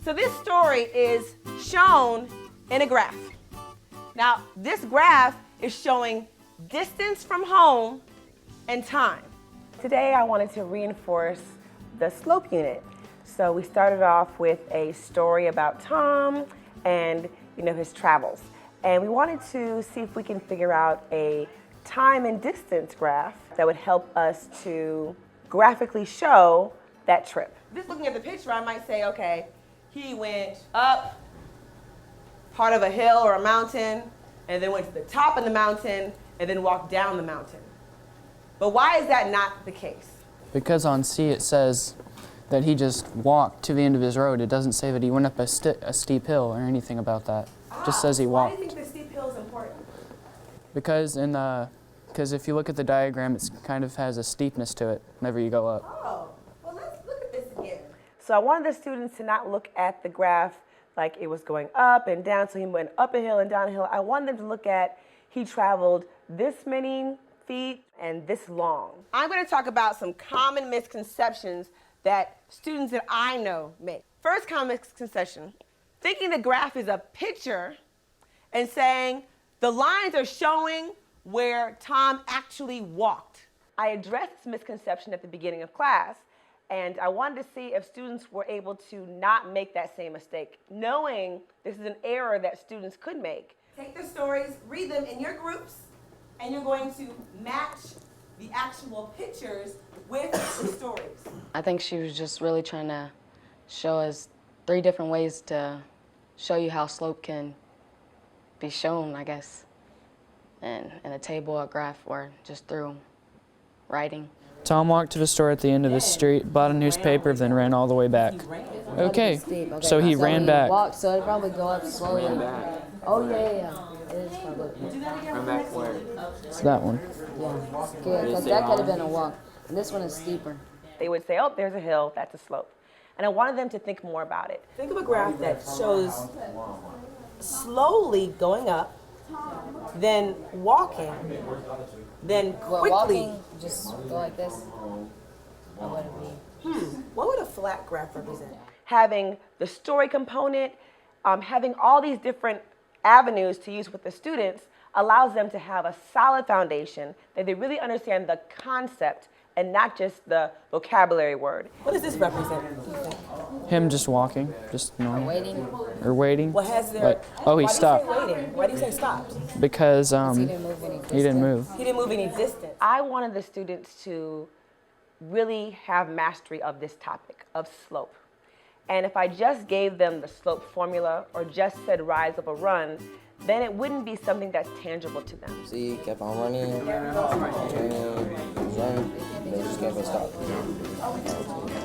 So this story is shown in a graph. Now, this graph is showing distance from home and time. Today, I wanted to reinforce the slope unit. So we started off with a story about Tom and his travels. And we wanted to see if we can figure out a time and distance graph that would help us to graphically show that trip. Just looking at the picture, I might say, okay, he went up part of a hill or a mountain, and then went to the top of the mountain, and then walked down the mountain. But why is that not the case? Because on C it says that he just walked to the end of his road. It doesn't say that he went up a steep hill or anything about that. It just says he walked. Why do you think the steep hill is important? Because if you look at the diagram, it kind of has a steepness to it whenever you go up. Oh, well, let's look at this again. So I wanted the students to not look at the graph like it was going up and down, so he went up a hill and down a hill. I wanted them to look at he traveled this many feet and this long. I'm going to talk about some common misconceptions that students that I know make. First common misconception, thinking the graph is a picture and saying the lines are showing where Tom actually walked. I addressed this misconception at the beginning of class, and I wanted to see if students were able to not make that same mistake, knowing this is an error that students could make. Take the stories, read them in your groups, and you're going to match the actual pictures with the stories. I think she was just really trying to show us 3 different ways to show you how slope can be shown, I guess, in a table, a graph, or just through writing. Tom walked to the store at the end of the street, bought a newspaper, then ran all the way back. Okay, so he ran back. Walked, so it probably go up slowly. Oh yeah. It is probably. Run back where? It's that one. Yeah, because that could have been a walk. And this one is steeper. They would say, oh, there's a hill, that's a slope. And I wanted them to think more about it. Think of a graph that shows slowly going up, then walking, then quickly. Walking, just go like this. What would it be? What would a flat graph represent? Having the story component, having all these different avenues to use with the students allows them to have a solid foundation that they really understand the concept and not just the vocabulary word. What does this represent? Him just walking, just normal. Waiting. Or waiting. What has there? He stopped. Why do you say waiting? Why do you say stopped? Because He didn't move any distance. he didn't move. He didn't move any distance. I wanted the students to really have mastery of this topic, of slope. And if I just gave them the slope formula or just said rise up or run, then it wouldn't be something that's tangible to them. See, kept on running, and then just kept on stopping.